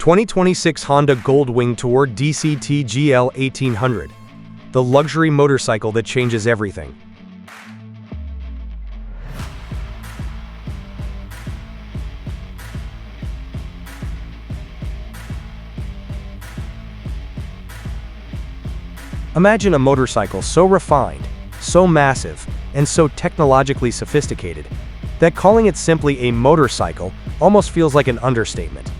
2026 Honda Goldwing Tour DCT GL 1800. The luxury motorcycle that changes everything. Imagine a motorcycle so refined, so massive, and so technologically sophisticated that calling it simply a motorcycle almost feels like an understatement.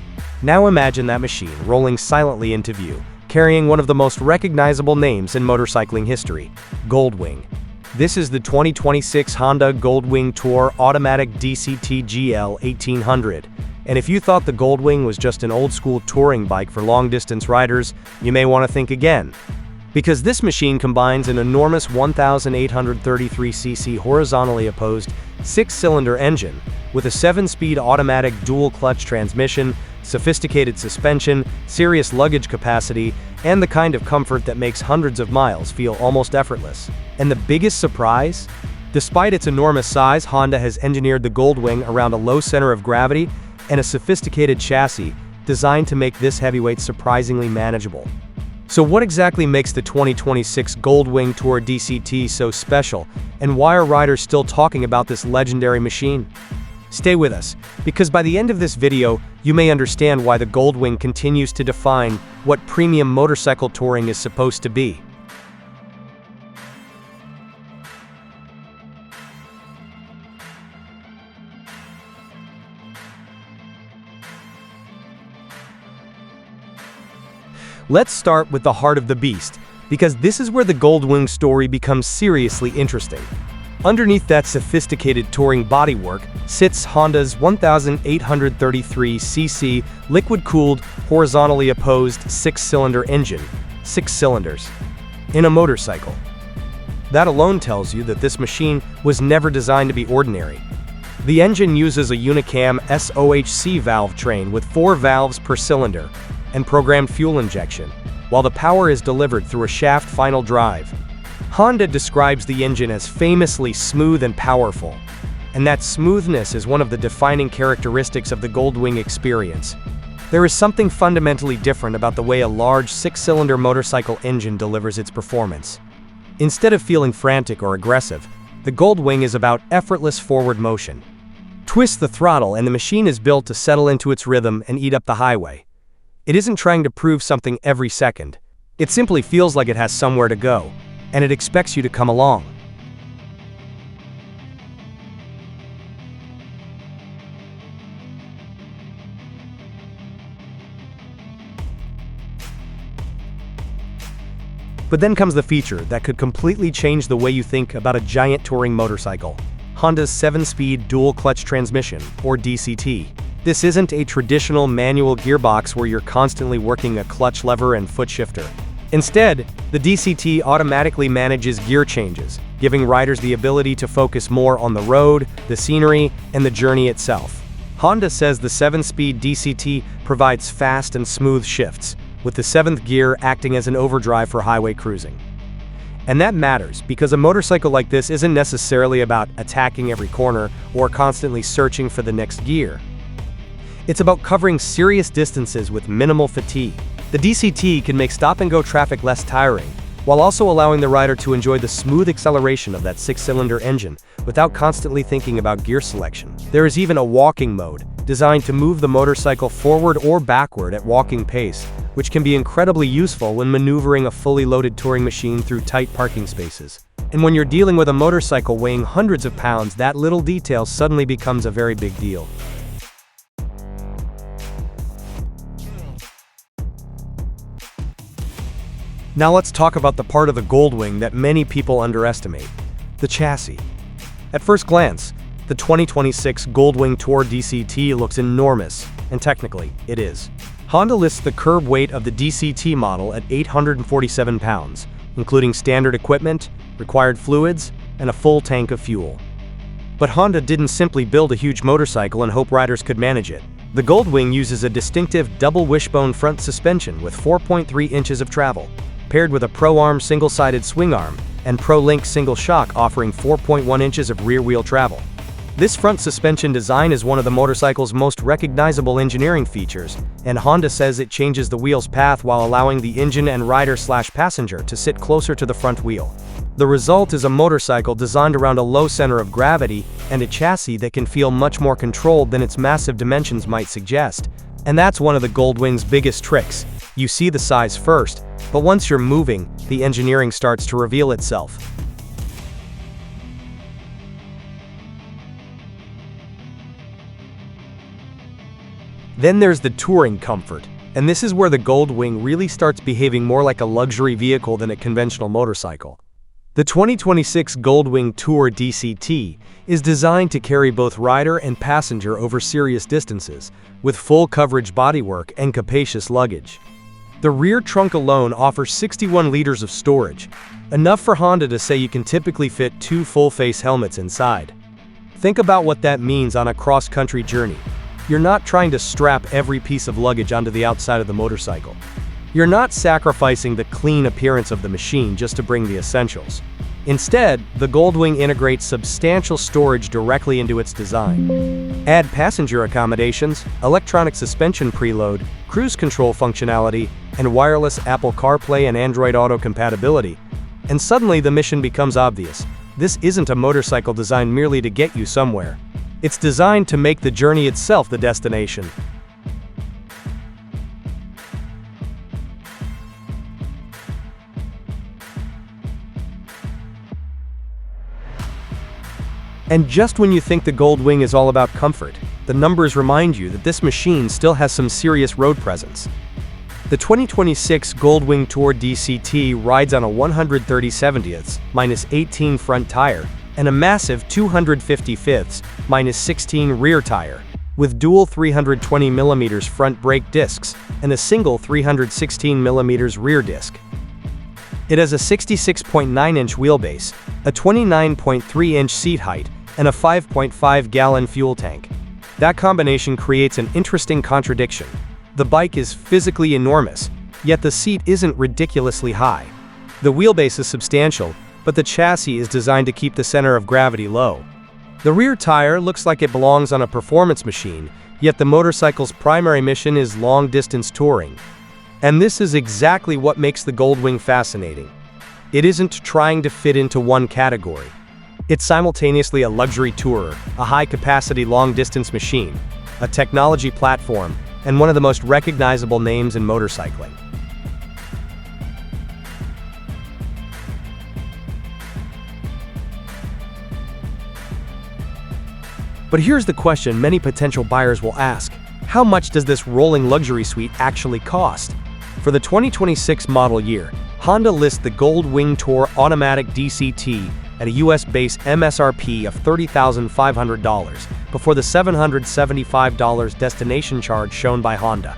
Now imagine that machine rolling silently into view, carrying one of the most recognizable names in motorcycling history, Goldwing. This is the 2026 Honda Goldwing Tour Automatic DCT GL 1800. And if you thought the Goldwing was just an old-school touring bike for long-distance riders, you may want to think again. Because this machine combines an enormous 1,833cc horizontally opposed 6-cylinder engine with a 7-speed automatic dual-clutch transmission, sophisticated suspension, serious luggage capacity, and the kind of comfort that makes hundreds of miles feel almost effortless. And the biggest surprise? Despite its enormous size, Honda has engineered the Goldwing around a low center of gravity and a sophisticated chassis designed to make this heavyweight surprisingly manageable. So what exactly makes the 2026 Goldwing Tour DCT so special, and why are riders still talking about this legendary machine? Stay with us, because by the end of this video, you may understand why the Goldwing continues to define what premium motorcycle touring is supposed to be. Let's start with the heart of the beast, because this is where the Goldwing story becomes seriously interesting. Underneath that sophisticated touring bodywork sits Honda's 1,833cc liquid-cooled, horizontally opposed 6-cylinder engine, 6 cylinders, in a motorcycle. That alone tells you that this machine was never designed to be ordinary. The engine uses a Unicam SOHC valve train with 4 valves per cylinder and programmed fuel injection, while the power is delivered through a shaft final drive. Honda describes the engine as famously smooth and powerful, and that smoothness is one of the defining characteristics of the Goldwing experience. There is something fundamentally different about the way a large 6-cylinder motorcycle engine delivers its performance. Instead of feeling frantic or aggressive, the Goldwing is about effortless forward motion. Twist the throttle and the machine is built to settle into its rhythm and eat up the highway. It isn't trying to prove something every second. It simply feels like it has somewhere to go, and it expects you to come along. But then comes the feature that could completely change the way you think about a giant touring motorcycle: Honda's 7-speed dual-clutch transmission, or DCT. This isn't a traditional manual gearbox where you're constantly working a clutch lever and foot shifter. Instead, the DCT automatically manages gear changes, giving riders the ability to focus more on the road, the scenery, and the journey itself. Honda says the 7-speed DCT provides fast and smooth shifts, with the 7th gear acting as an overdrive for highway cruising. And that matters because a motorcycle like this isn't necessarily about attacking every corner or constantly searching for the next gear. It's about covering serious distances with minimal fatigue. The DCT can make stop-and-go traffic less tiring, while also allowing the rider to enjoy the smooth acceleration of that 6-cylinder engine without constantly thinking about gear selection. There is even a walking mode, designed to move the motorcycle forward or backward at walking pace, which can be incredibly useful when maneuvering a fully loaded touring machine through tight parking spaces. And when you're dealing with a motorcycle weighing hundreds of pounds, that little detail suddenly becomes a very big deal. Now let's talk about the part of the Goldwing that many people underestimate: the chassis. At first glance, the 2026 Goldwing Tour DCT looks enormous, and technically, it is. Honda lists the curb weight of the DCT model at 847 pounds, including standard equipment, required fluids, and a full tank of fuel. But Honda didn't simply build a huge motorcycle and hope riders could manage it. The Goldwing uses a distinctive double wishbone front suspension with 4.3 inches of travel, paired with a Pro-Arm single-sided swing arm and Pro-Link single shock offering 4.1 inches of rear-wheel travel. This front suspension design is one of the motorcycle's most recognizable engineering features, and Honda says it changes the wheel's path while allowing the engine and rider/passenger to sit closer to the front wheel. The result is a motorcycle designed around a low center of gravity and a chassis that can feel much more controlled than its massive dimensions might suggest. And that's one of the Goldwing's biggest tricks. You see the size first, but once you're moving, the engineering starts to reveal itself. Then there's the touring comfort, and this is where the Goldwing really starts behaving more like a luxury vehicle than a conventional motorcycle. The 2026 Goldwing Tour DCT is designed to carry both rider and passenger over serious distances, with full coverage bodywork and capacious luggage. The rear trunk alone offers 61 liters of storage, enough for Honda to say you can typically fit 2 full-face helmets inside. Think about what that means on a cross-country journey. You're not trying to strap every piece of luggage onto the outside of the motorcycle. You're not sacrificing the clean appearance of the machine just to bring the essentials. Instead, the Goldwing integrates substantial storage directly into its design. Add passenger accommodations, electronic suspension preload, cruise control functionality, and wireless Apple CarPlay and Android Auto compatibility, and suddenly the mission becomes obvious. This isn't a motorcycle designed merely to get you somewhere. It's designed to make the journey itself the destination. And just when you think the Goldwing is all about comfort, the numbers remind you that this machine still has some serious road presence. The 2026 Goldwing Tour DCT rides on a 130/70ths-18 front tire and a massive 255ths-16 rear tire, with dual 320mm front brake discs and a single 316mm rear disc. It has a 66.9-inch wheelbase, a 29.3-inch seat height, and a 5.5-gallon fuel tank. That combination creates an interesting contradiction. The bike is physically enormous, yet the seat isn't ridiculously high. The wheelbase is substantial, but the chassis is designed to keep the center of gravity low. The rear tire looks like it belongs on a performance machine, yet the motorcycle's primary mission is long-distance touring. And this is exactly what makes the Goldwing fascinating. It isn't trying to fit into one category. It's simultaneously a luxury tourer, a high-capacity long-distance machine, a technology platform, and one of the most recognizable names in motorcycling. But here's the question many potential buyers will ask: how much does this rolling luxury suite actually cost? For the 2026 model year, Honda lists the Goldwing Tour Automatic DCT at a US base MSRP of $30,500 before the $775 destination charge shown by Honda.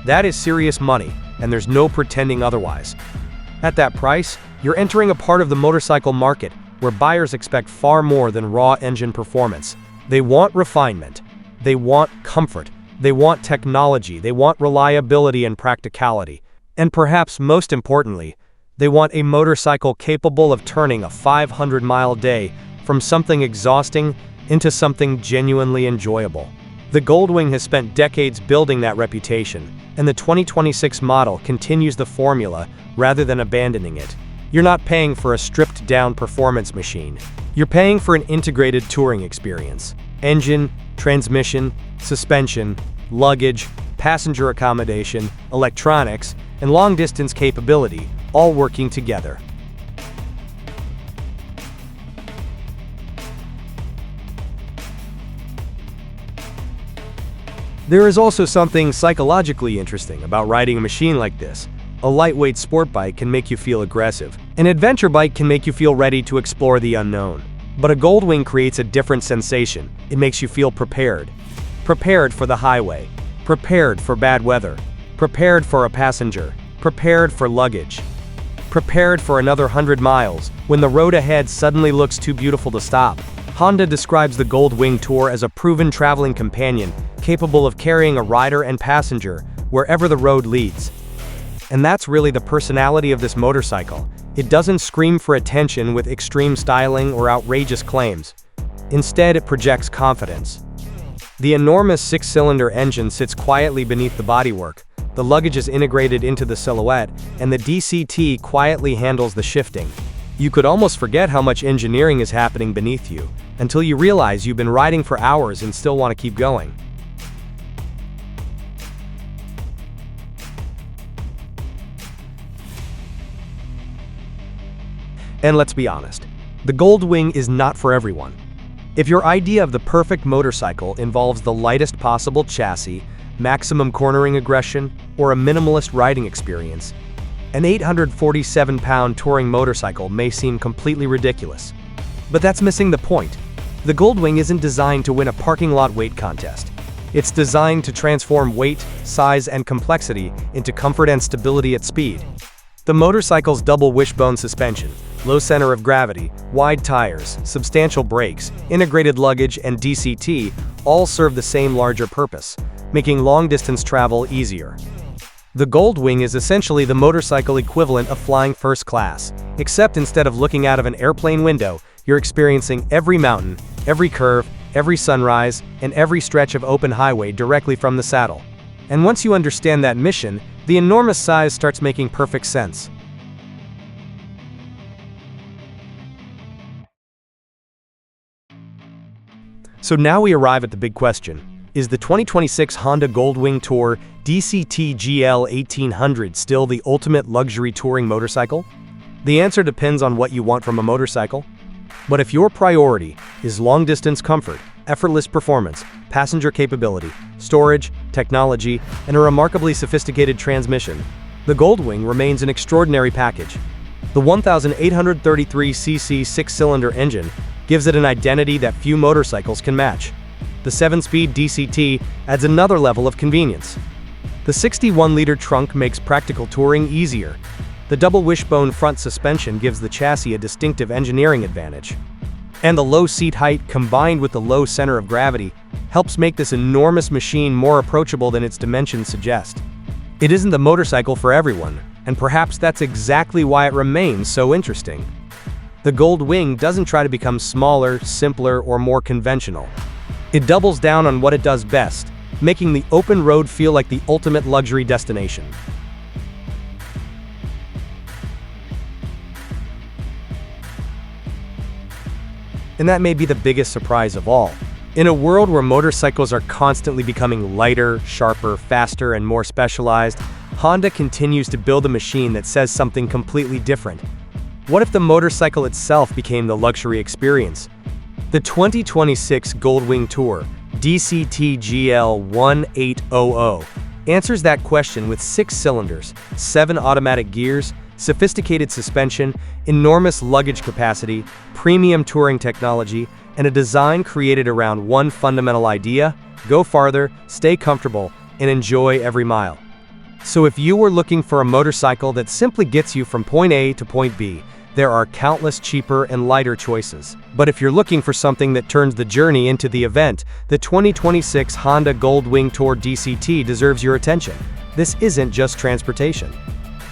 That is serious money, and there's no pretending otherwise. At that price, you're entering a part of the motorcycle market where buyers expect far more than raw engine performance. They want refinement, they want comfort, they want technology, they want reliability and practicality, and perhaps most importantly, they want a motorcycle capable of turning a 500-mile day from something exhausting into something genuinely enjoyable. The Goldwing has spent decades building that reputation, and the 2026 model continues the formula rather than abandoning it. You're not paying for a stripped-down performance machine. You're paying for an integrated touring experience. Engine, transmission, suspension, luggage, passenger accommodation, electronics, and long-distance capability, all working together. There is also something psychologically interesting about riding a machine like this. A lightweight sport bike can make you feel aggressive. An adventure bike can make you feel ready to explore the unknown. But a Goldwing creates a different sensation. It makes you feel prepared. Prepared for the highway. Prepared for bad weather. Prepared for a passenger. Prepared for luggage. Prepared for another 100 miles when the road ahead suddenly looks too beautiful to stop. Honda describes the Goldwing Tour as a proven traveling companion, capable of carrying a rider and passenger wherever the road leads. And that's really the personality of this motorcycle. It doesn't scream for attention with extreme styling or outrageous claims. Instead, it projects confidence. The enormous six-cylinder engine sits quietly beneath the bodywork, the luggage is integrated into the silhouette, and the DCT quietly handles the shifting. You could almost forget how much engineering is happening beneath you, until you realize you've been riding for hours and still want to keep going. And let's be honest, the Goldwing is not for everyone. If your idea of the perfect motorcycle involves the lightest possible chassis, maximum cornering aggression, or a minimalist riding experience, an 847-pound touring motorcycle may seem completely ridiculous. But that's missing the point. The Goldwing isn't designed to win a parking lot weight contest. It's designed to transform weight, size, and complexity into comfort and stability at speed. The motorcycle's double wishbone suspension, low center of gravity, wide tires, substantial brakes, integrated luggage, and DCT all serve the same larger purpose, making long-distance travel easier. The Goldwing is essentially the motorcycle equivalent of flying first class, except instead of looking out of an airplane window, you're experiencing every mountain, every curve, every sunrise, and every stretch of open highway directly from the saddle. And once you understand that mission, the enormous size starts making perfect sense. So now we arrive at the big question. Is the 2026 Honda Goldwing Tour DCT GL 1800 still the ultimate luxury touring motorcycle? The answer depends on what you want from a motorcycle. But if your priority is long-distance comfort, effortless performance, passenger capability, storage, technology, and a remarkably sophisticated transmission, the Goldwing remains an extraordinary package. The 1,833cc six-cylinder engine gives it an identity that few motorcycles can match. The 7-speed DCT adds another level of convenience. The 61-liter trunk makes practical touring easier. The double wishbone front suspension gives the chassis a distinctive engineering advantage. And the low seat height combined with the low center of gravity helps make this enormous machine more approachable than its dimensions suggest. It isn't the motorcycle for everyone, and perhaps that's exactly why it remains so interesting. The Goldwing doesn't try to become smaller, simpler, or more conventional. It doubles down on what it does best, making the open road feel like the ultimate luxury destination. And that may be the biggest surprise of all. In a world where motorcycles are constantly becoming lighter, sharper, faster, and more specialized, Honda continues to build a machine that says something completely different. What if the motorcycle itself became the luxury experience? The 2026 Goldwing Tour DCT GL 1800 answers that question with 6 cylinders, 7 automatic gears, sophisticated suspension, enormous luggage capacity, premium touring technology, and a design created around one fundamental idea: go farther, stay comfortable, and enjoy every mile. So if you were looking for a motorcycle that simply gets you from point A to point B, there are countless cheaper and lighter choices. But if you're looking for something that turns the journey into the event, the 2026 Honda Goldwing Tour DCT deserves your attention. This isn't just transportation.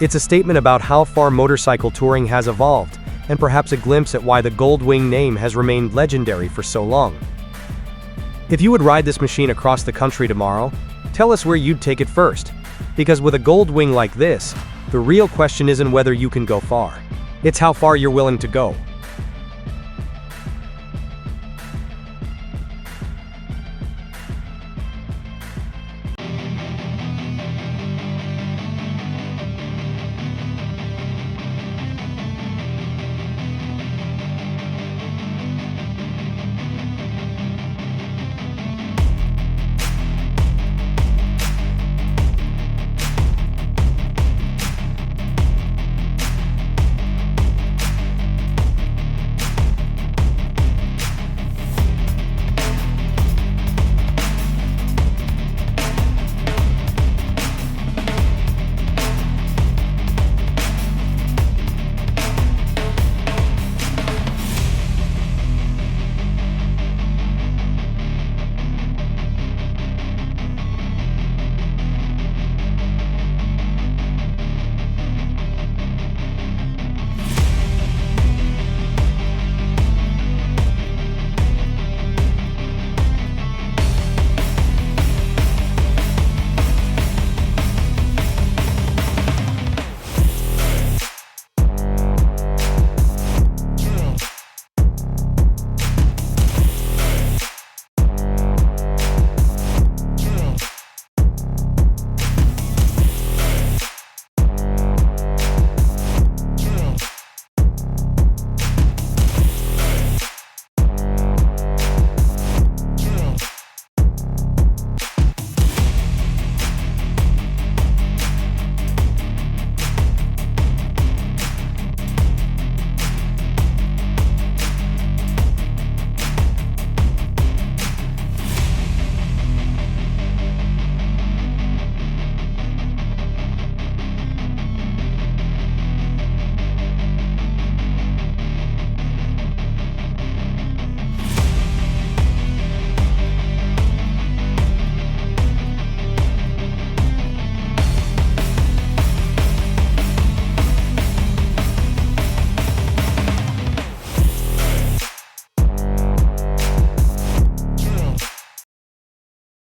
It's a statement about how far motorcycle touring has evolved, and perhaps a glimpse at why the Goldwing name has remained legendary for so long. If you would ride this machine across the country tomorrow, tell us where you'd take it first. Because with a Goldwing like this, the real question isn't whether you can go far. It's how far you're willing to go.